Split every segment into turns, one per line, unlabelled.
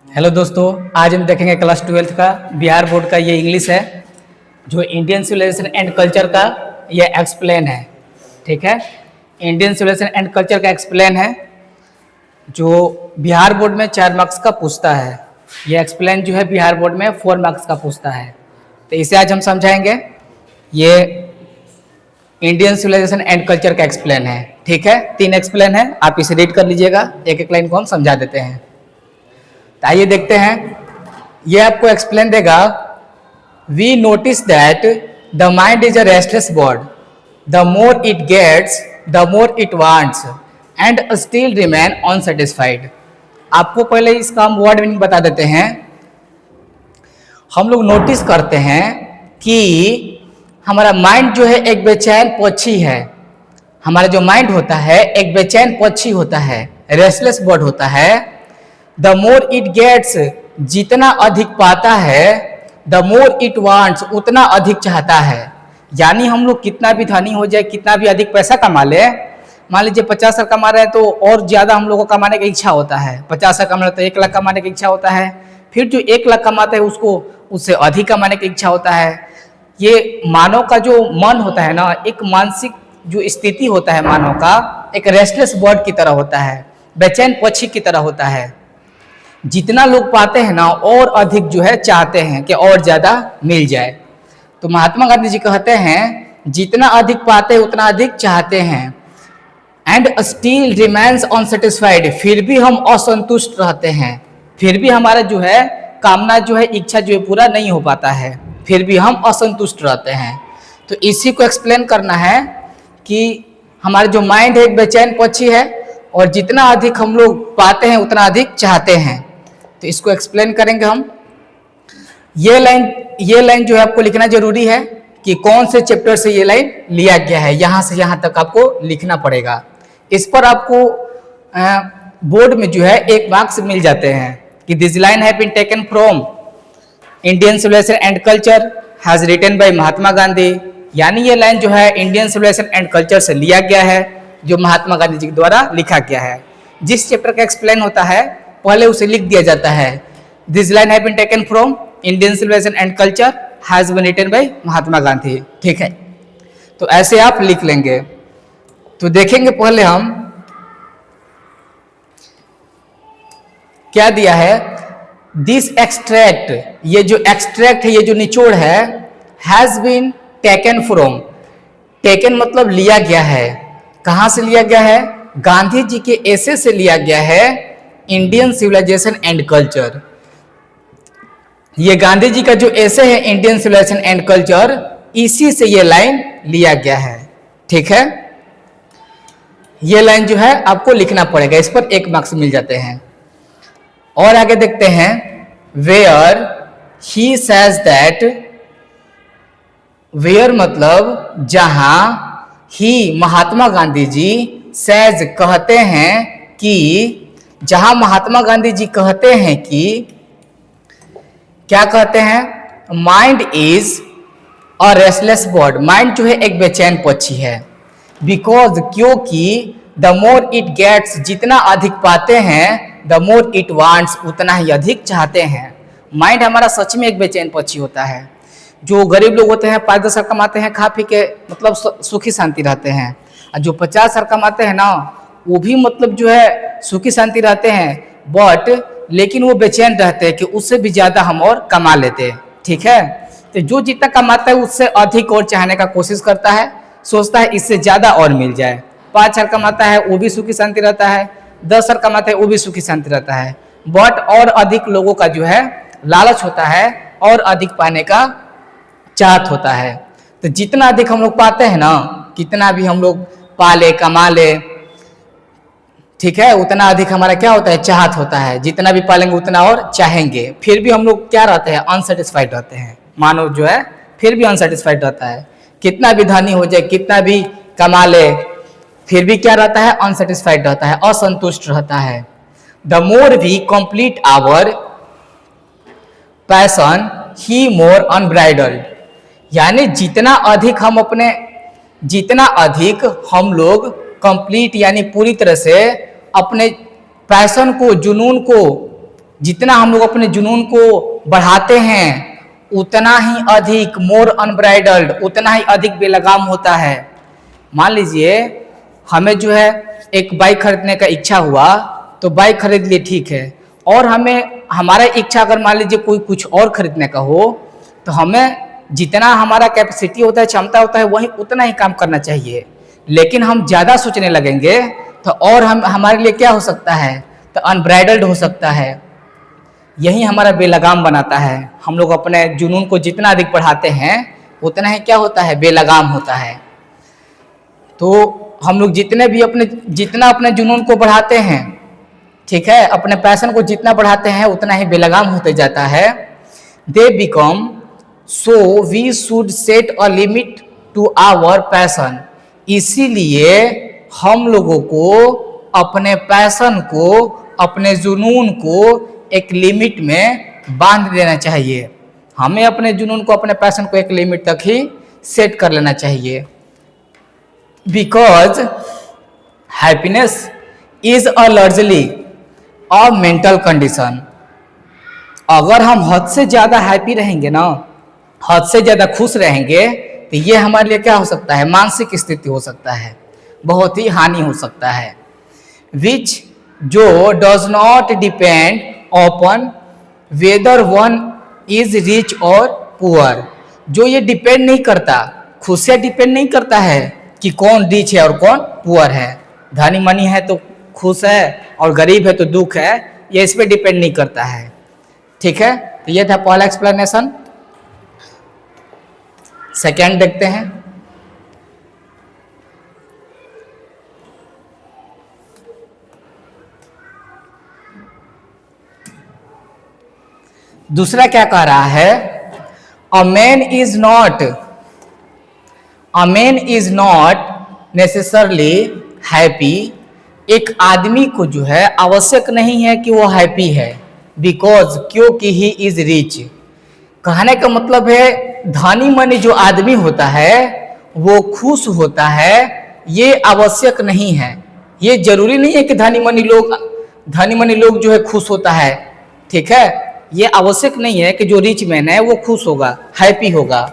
Hello दोस्तों, आज हम देखेंगे क्लास 12th का बिहार बोर्ड का ये इंग्लिश है जो इंडियन सिविलाइजेशन एंड कल्चर का ये एक्सप्लेन है। ठीक है, इंडियन सिविलाइजेशन एंड कल्चर का एक्सप्लेन है जो बिहार बोर्ड में 4 मार्क्स का पूछता है। ये एक्सप्लेन जो है बिहार बोर्ड में 4 मार्क्स का पूछता है, तो इसे आज हम समझाएंगे। ये इंडियन सिविलाइजेशन एंड कल्चर का एक्सप्लेन है। ठीक है, 3 एक्सप्लेन है, आप इसे रीड कर लीजिएगा, एक एक लाइन को हम समझा देते हैं। तो आइए देखते हैं, ये आपको एक्सप्लेन देगा। We notice that the mind is a restless bird, the more it gets the more it wants and still remain unsatisfied. आपको पहले इसका हम वर्ड मीनिंग बता देते हैं। हम लोग नोटिस करते हैं कि हमारा माइंड जो है एक बेचैन पक्षी है। हमारा जो माइंड होता है एक बेचैन पक्षी होता है, रेस्टलेस बर्ड होता है। द मोर इट गेट्स, जितना अधिक पाता है, द मोर इट वांट्स, उतना अधिक चाहता है। यानी हम लोग कितना भी धनी हो जाए, कितना भी अधिक पैसा कमा ले, मान लीजिए 50 लाख कमा रहे हैं तो और ज्यादा हम लोग को कमाने की इच्छा होता है। 50 लाख कमा रहे तो 1 लाख कमाने की इच्छा होता है, फिर जो 1 लाख कमाता है उसको उससे अधिक कमाने की इच्छा होता है। ये मानव का जो मन होता है ना, एक मानसिक जो स्थिति होता है मानव का, एक रेस्टलेस बर्ड की तरह होता है, बेचैन पक्षी की तरह होता है। जितना लोग पाते हैं ना और अधिक जो है चाहते हैं कि और ज्यादा मिल जाए। तो महात्मा गांधी जी कहते हैं जितना अधिक पाते हैं उतना अधिक चाहते हैं। एंड स्टिल रिमेन्स अनसेटिस्फाइड, फिर भी हम असंतुष्ट रहते हैं, फिर भी हमारा जो है कामना जो है, इच्छा जो है पूरा नहीं हो पाता है, फिर भी हम असंतुष्ट रहते हैं। तो इसी को एक्सप्लेन करना है कि हमारा जो माइंड है एक बेचैन पक्षी है और जितना अधिक हम लोग पाते हैं उतना अधिक चाहते हैं। तो इसको एक्सप्लेन करेंगे हम। ये लाइन जो है आपको लिखना जरूरी है कि कौन से चैप्टर से ये लाइन लिया गया है, यहां से यहां तक आपको लिखना पड़ेगा। इस पर आपको बोर्ड में जो है 1 मार्क्स मिल जाते हैं कि this line have been taken from Indian civilisation and culture has written by Mahatma Gandhi. यानी ये लाइन जो है इंडियन सिविलाइजेशन एंड कल्चर से लिया गया है, जो महात्मा गांधी जी के द्वारा लिखा गया है। जिस चैप्टर का एक्सप्लेन होता है पहले उसे लिख दिया जाता है, this line have been taken from Indian civilisation and culture has been written by Mahatma Gandhi. ठीक है, तो ऐसे आप लिख लेंगे। तो देखेंगे पहले हम क्या दिया है। दिस एक्सट्रैक्ट, ये जो एक्सट्रैक्ट है, ये जो निचोड़ है, has been taken from, taken मतलब लिया गया है। कहां से लिया गया है? गांधी जी के एसे से लिया गया है, इंडियन सिविलाइजेशन एंड कल्चर। ये गांधी जी का जो एसे है इंडियन सिविलाइजेशन एंड कल्चर, इसी से ये लाइन लिया गया है। ठीक है, ये लाइन जो है आपको लिखना पड़ेगा, इस पर 1 मार्क्स मिल जाते हैं। और आगे देखते हैं, where he says that, where मतलब जहां, ही महात्मा गांधी जी, सेज कहते हैं कि, जहां महात्मा गांधी जी कहते हैं कि, क्या कहते हैं? Mind is a restless bird, mind जो है एक बेचैन पक्षी है। बिकॉज, क्योंकि द मोर इट गेट्स, जितना अधिक पाते हैं, द मोर इट वांट्स, उतना ही अधिक चाहते हैं। माइंड हमारा सच में एक बेचैन पक्षी होता है। जो गरीब लोग होते हैं 5-10 लाख कमाते हैं, खा पी के मतलब सुखी शांति रहते हैं, और जो 50 लाख कमाते हैं ना, वो भी मतलब जो है सुखी शांति रहते हैं, बट लेकिन वो बेचैन रहते हैं कि उससे भी ज्यादा हम और कमा लेते हैं। ठीक है, तो जो जितना कमाता है उससे अधिक और चाहने का कोशिश करता है, सोचता है इससे ज्यादा और मिल जाए। 5 लाख कमाता है वो भी सुखी शांति रहता है, 10 लाख कमाता है वो भी सुखी शांति रहता है, बट और अधिक लोगों का जो है लालच होता है और अधिक पाने का चाहत होता है। तो जितना अधिक हम लोग पाते हैं ना, कितना भी हम लोग पाले कमा ले, ठीक है, उतना अधिक हमारा क्या होता है? चाहत होता है। जितना भी पालेंगे उतना और चाहेंगे, फिर भी हम लोग क्या रहते हैं? अनसेटिस्फाइड रहते हैं। मानव जो है फिर भी अनसेटिस्फाइड रहता है, कितना भी धनी हो जाए, कितना भी कमा ले, फिर भी क्या रहता है? अनसेटिस्फाइड रहता है, असंतुष्ट रहता है। The more we complete our passion the more unbridled, यानी जितना अधिक हम लोग कंप्लीट यानी पूरी तरह से अपने पैशन को, जुनून को जितना हम लोग अपने जुनून को बढ़ाते हैं उतना ही अधिक मोर अनब्राइडल्ड, उतना ही अधिक बेलगाम होता है। मान लीजिए हमें जो है एक बाइक खरीदने का इच्छा हुआ तो बाइक खरीद लिए, ठीक है, और हमें हमारा इच्छा अगर मान लीजिए कोई कुछ और खरीदने का हो तो हमें जितना हमारा कैपेसिटी होता है, क्षमता होता है, वही उतना ही काम करना चाहिए। लेकिन हम ज़्यादा सोचने लगेंगे तो और हम हमारे लिए क्या हो सकता है, तो अनब्राइडल्ड हो सकता है। यही हमारा बेलगाम बनाता है। हम लोग अपने जुनून को जितना अधिक बढ़ाते हैं उतना ही क्या होता है, बेलगाम होता है। तो हम लोग जितना अपने जुनून को बढ़ाते हैं, ठीक है, अपने पैशन को जितना बढ़ाते हैं उतना ही बेलगाम होते जाता है। They become, so we should set a limit to our passion. इसीलिए हम लोगों को अपने पैशन को, अपने जुनून को एक लिमिट में बांध देना चाहिए। हमें अपने जुनून को, अपने पैशन को एक लिमिट तक ही सेट कर लेना चाहिए। Because happiness is a largely a mental condition. अगर हम हद से ज़्यादा हैप्पी रहेंगे ना, हद से ज़्यादा खुश रहेंगे, तो ये हमारे लिए क्या हो सकता है, मानसिक स्थिति हो सकता है, बहुत ही हानि हो सकता है। विच, जो does not depend on whether one is rich और पुअर। जो ये डिपेंड नहीं करता, खुशियाँ डिपेंड नहीं करता है कि कौन रिच है और कौन पुअर है, धनी मनी है तो खुश है और गरीब है तो दुख है, ये इस पर डिपेंड नहीं करता है। ठीक है, तो ये था पहला एक्सप्लेनेशन। सेकेंड देखते हैं। दूसरा क्या कह रहा है, a man is not necessarily happy. एक आदमी को जो है आवश्यक नहीं है कि वो हैप्पी है, बिकॉज, क्योंकि ही इज रिच। कहने का मतलब है धनी मनी जो आदमी होता है वो खुश होता है, ये आवश्यक नहीं है। ये जरूरी नहीं है कि धनी मनी लोग जो है खुश होता है, ठीक है, ये आवश्यक नहीं है कि जो रिच मैन है वो खुश होगा, हैप्पी होगा।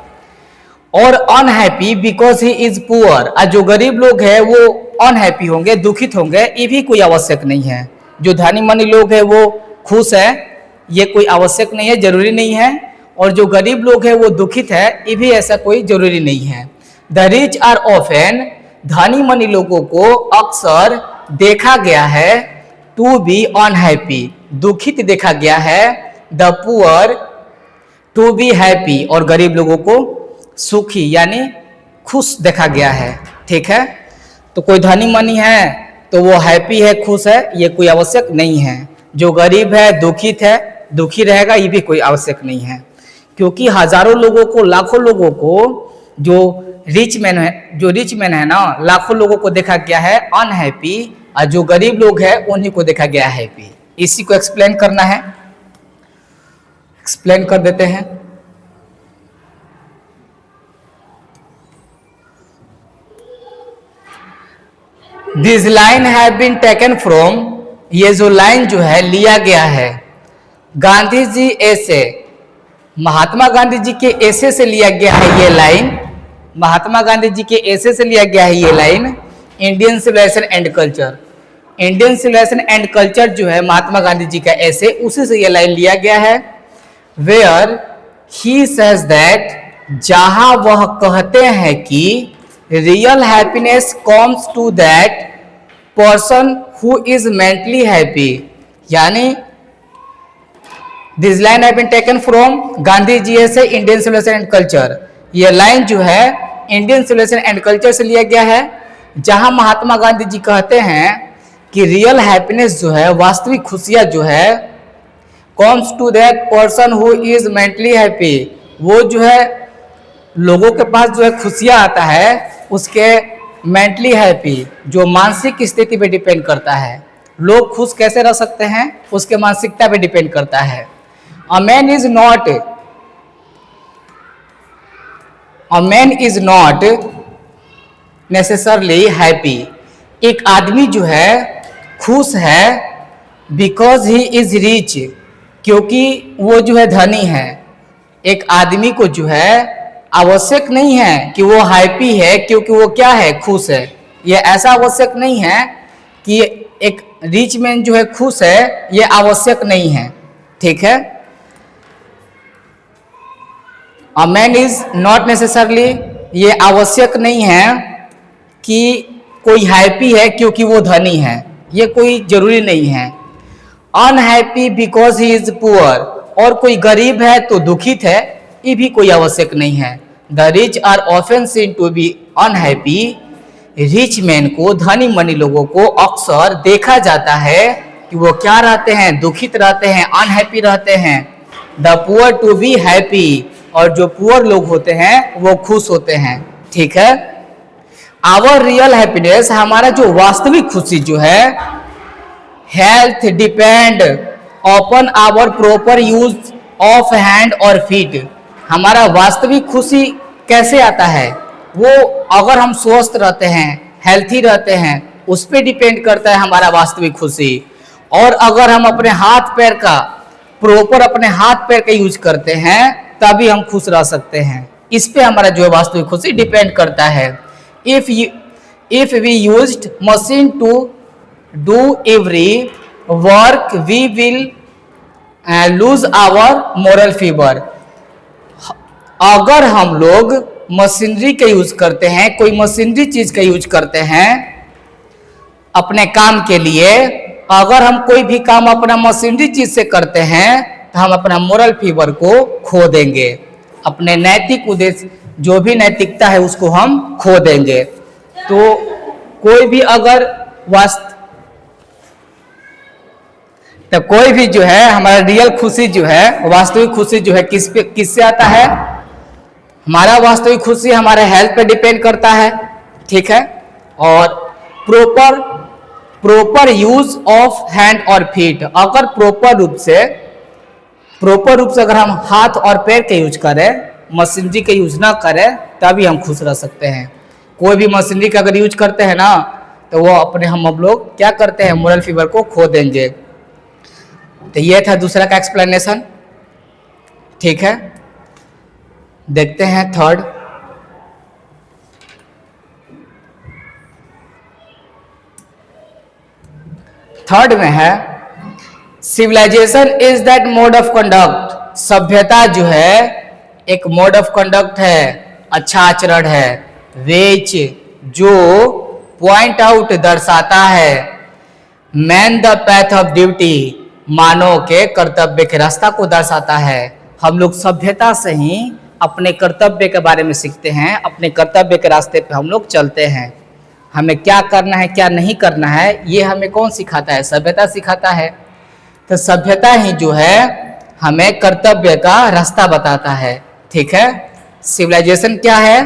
और unhappy because he is poor, और जो गरीब लोग हैं वो अनहैप्पी होंगे, दुखित होंगे, ये भी कोई आवश्यक नहीं है। जो धनी मनी लोग हैं वो खुश है, ये कोई आवश्यक नहीं है, जरूरी नहीं है। और जो गरीब लोग हैं वो दुखित है, ये भी ऐसा कोई जरूरी नहीं है। द रिच आर ऑफन, धनी मनी लोगों को अक्सर देखा गया है टू बी अनहैप्पी, दुखित देखा गया है। The poor to be happy, और गरीब लोगों को सुखी यानी खुश देखा गया है। ठीक है, तो कोई धनी मनी है तो वो हैप्पी है, खुश है, ये कोई आवश्यक नहीं है। जो गरीब है, दुखित है, दुखी रहेगा, ये भी कोई आवश्यक नहीं है। क्योंकि हजारों लोगों को, लाखों लोगों को, जो रिच मैन है ना, लाखों लोगों को देखा गया है अनहैप्पी, और जो गरीब लोग हैं उन्हीं को देखा गया है हैप्पी। इसी को एक्सप्लेन करना है, एक्सप्लेन कर देते हैं। This line have been taken from, ये जो लाइन जो है लिया गया है गांधी जी ऐसे, महात्मा गांधी जी के ऐसे से लिया गया है ये लाइन, महात्मा गांधी जी के ऐसे से लिया गया है ये line. Indian civilisation and culture, Indian civilisation and culture जो है महात्मा गांधी जी का ऐसे, उसी से ये लाइन लिया गया है। वेयर ही सेज दैट, जहां वह कहते हैं कि real happiness comes to that person who is mentally happy, यानी this line have been taken from Gandhi ji से इंडियन सिविलाइजेशन एंड कल्चर। ये लाइन जो है इंडियन सिविलाइजेशन एंड कल्चर से लिया गया है, जहां महात्मा गांधी जी कहते हैं कि रियल हैप्पीनेस जो है, वास्तविक खुशियां जो है, comes to that person who is mentally happy, वो जो है लोगों के पास जो है खुशियां आता है उसके मेंटली हैप्पी, जो मानसिक स्थिति पे डिपेंड करता है। लोग खुश कैसे रह सकते हैं उसके मानसिकता पे डिपेंड करता है। A man is not necessarily happy, एक आदमी जो है खुश है बिकॉज ही इज रिच, क्योंकि वो जो है धनी है। एक आदमी को जो है आवश्यक नहीं है कि वो हैप्पी है क्योंकि वो क्या है, खुश है। ये ऐसा आवश्यक नहीं है कि एक रिच मैन जो है खुश है, ये आवश्यक नहीं है। ठीक है, a man is not necessarily, ये आवश्यक नहीं है कि कोई हैप्पी है क्योंकि वो धनी है, ये कोई जरूरी नहीं है। Unhappy because he is poor, और कोई गरीब है तो दुखित है, ये भी कोई आवश्यक नहीं है। The rich are often seen to be unhappy, rich man को, धनी मनी लोगों को अक्सर देखा जाता है कि वो क्या रहते हैं, दुखित रहते हैं, अनहैप्पी रहते हैं। The poor to be happy, और जो पुअर लोग होते हैं वो खुश होते हैं। ठीक है, आवर रियल हैप्पीनेस, हमारा जो वास्तविक खुशी जो है, health depend upon our proper use of hand और फीट। हमारा वास्तविक खुशी कैसे आता है, वो अगर हम स्वस्थ रहते हैं, हेल्थी रहते हैं, उस पर डिपेंड करता है हमारा वास्तविक खुशी। और अगर हम अपने हाथ पैर का प्रॉपर अपने हाथ पैर का यूज करते हैं तभी हम खुश रह सकते हैं। इस पे हमारा जो है वास्तविक खुशी डिपेंड करता है। If we used machine to do every work we will lose our moral fever. अगर हम लोग मशीनरी का यूज करते हैं, कोई मशीनरी चीज का यूज करते हैं अपने काम के लिए, अगर हम कोई भी काम अपना मशीनरी चीज से करते हैं तो हम अपना मोरल फीवर को खो देंगे, अपने नैतिक उद्देश्य जो भी नैतिकता है उसको हम खो देंगे। तो कोई भी अगर कोई भी जो है हमारा रियल खुशी जो है, वास्तविक खुशी जो है किससे आता है, हमारा वास्तविक खुशी हमारे हेल्थ पे डिपेंड करता है। ठीक है, और प्रॉपर यूज ऑफ हैंड और फीट, अगर प्रॉपर रूप से अगर हम हाथ और पैर का यूज करें, मशीनरी का यूज ना करें, तभी हम खुश रह सकते हैं। कोई भी मशीनरी का अगर यूज करते हैं ना तो वो अपने हम लोग क्या करते हैं, मोरल फीवर को खो देंगे। तो ये था दूसरा का एक्सप्लेनेशन। ठीक है, देखते हैं थर्ड में है civilization is that mode of conduct. सभ्यता जो है एक मोड ऑफ कंडक्ट है, अच्छा आचरण है, विच जो पॉइंट आउट दर्शाता है man the path of duty, मानव के कर्तव्य के रास्ता को दर्शाता है। हम लोग सभ्यता से ही अपने कर्तव्य के बारे में सीखते हैं, अपने कर्तव्य के रास्ते पे हम लोग चलते हैं। हमें क्या करना है क्या नहीं करना है ये हमें कौन सिखाता है, सभ्यता सिखाता है। तो सभ्यता ही जो है हमें कर्तव्य का रास्ता बताता है। ठीक है, सिविलाइजेशन क्या है,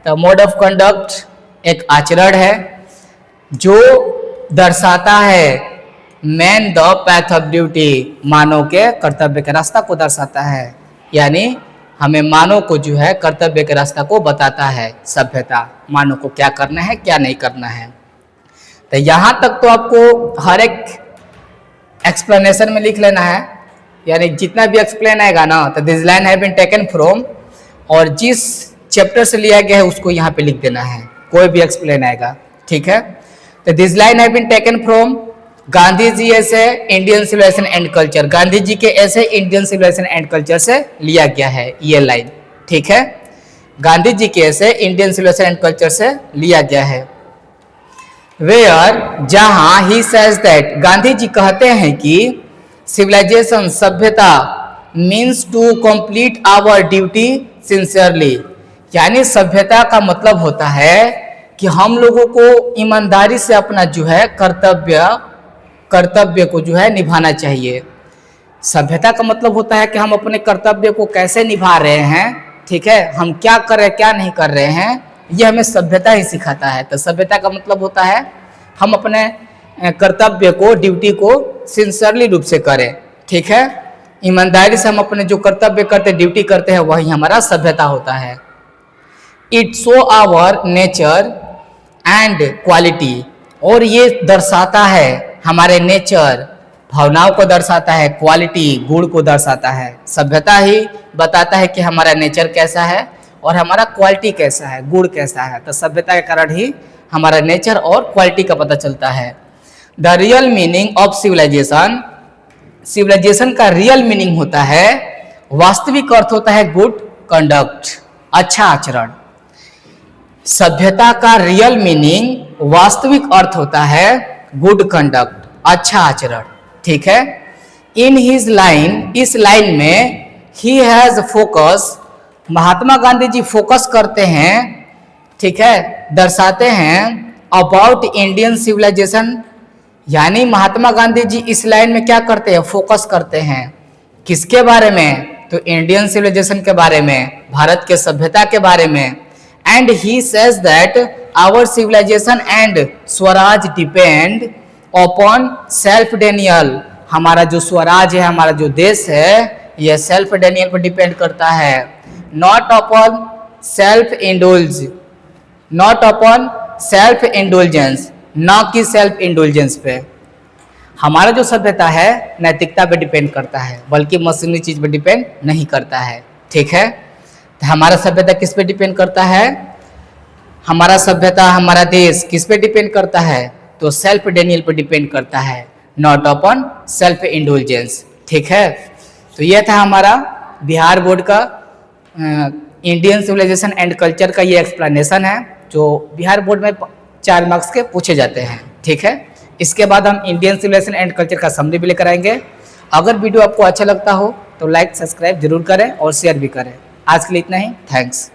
तो मोड ऑफ कंडक्ट एक आचरण है जो दर्शाता है man the path of duty, मानव के कर्तव्य के रास्ता को दर्शाता है। यानी हमें मानव को जो है कर्तव्य के रास्ता को बताता है सभ्यता, मानव को क्या करना है क्या नहीं करना है। तो यहाँ तक तो आपको हर एक एक्सप्लेनेशन में लिख लेना है, यानी जितना भी एक्सप्लेन आएगा ना तो this line have been taken from, और जिस चैप्टर से लिया गया है उसको यहाँ पे लिख देना है, कोई भी एक्सप्लेन आएगा। ठीक है, तो this line have been taken from Gandhi ji ऐसे Indian civilisation and culture, Gandhi ji के ऐसे इंडियन सिविलाइजेशन एंड कल्चर से लिया गया है ये लाइन। ठीक है, गांधी जी के ऐसे इंडियन सिविलाइजेशन एंड कल्चर से लिया गया है। वेयर, जहां he says that, Gandhi ji कहते हैं कि सिविलाइजेशन सभ्यता means to complete our duty sincerely, यानी सभ्यता का मतलब होता है कि हम लोगों को ईमानदारी से अपना जो है कर्तव्य को जो है निभाना चाहिए। सभ्यता का मतलब होता है कि हम अपने कर्तव्य को कैसे निभा रहे हैं। ठीक है, हम क्या कर रहे हैं क्या नहीं कर रहे हैं ये हमें सभ्यता ही सिखाता है। तो सभ्यता का मतलब होता है हम अपने कर्तव्य को, ड्यूटी को सिंसियरली रूप से करें। ठीक है, ईमानदारी से हम अपने जो कर्तव्य करते ड्यूटी करते हैं वही हमारा सभ्यता होता है। It show our nature and quality, और ये दर्शाता है हमारे नेचर भावनाओं को दर्शाता है, क्वालिटी गुण को दर्शाता है। सभ्यता ही बताता है कि हमारा नेचर कैसा है और हमारा क्वालिटी कैसा है, गुण कैसा है। तो सभ्यता के कारण ही हमारा नेचर और क्वालिटी का पता चलता है। The real meaning of civilisation, civilisation का रियल मीनिंग होता है, वास्तविक अर्थ होता है गुड कंडक्ट, अच्छा आचरण। सभ्यता का रियल मीनिंग, वास्तविक अर्थ होता है गुड कंडक्ट, अच्छा आचरण। ठीक है। इन हिज लाइन, इस लाइन में ही has focus, Mahatma Gandhi ji focus करते हैं, ठीक है, दर्शाते हैं अबाउट इंडियन सिविलाइजेशन। यानी महात्मा गांधी जी इस लाइन में क्या करते हैं, फोकस करते हैं किसके बारे में, तो इंडियन सिविलाइजेशन के बारे में, भारत के सभ्यता के बारे में। And he says that our civilisation and Swaraj depend upon self denial. हमारा जो स्वराज है, हमारा जो देश है, यह सेल्फ डेनियल पर डिपेंड करता है। Not upon self indulge, not upon self indulgence, ना कि सेल्फ इंडोलजेंस पे। हमारा जो सभ्यता है नैतिकता पे डिपेंड करता है, बल्कि मशीनी चीज पे डिपेंड नहीं करता है। ठीक है। तो हमारा सभ्यता किस पे डिपेंड करता है, हमारा सभ्यता, हमारा देश किस पे डिपेंड करता है, तो सेल्फ डेनियल पे डिपेंड करता है, नॉट अपॉन सेल्फ इंडोलजेंस। ठीक है। तो यह था हमारा बिहार बोर्ड का इंडियन सिविलाइजेशन एंड कल्चर का ये एक्सप्लेनेशन है, जो बिहार बोर्ड में 4 मार्क्स के पूछे जाते हैं। ठीक है। इसके बाद हम इंडियन सिविलाइजेशन एंड कल्चर का समरी भी लेकर आएंगे। अगर वीडियो आपको अच्छा लगता हो तो लाइक सब्सक्राइब जरूर करें और शेयर भी करें। आज के लिए इतना ही, थैंक्स।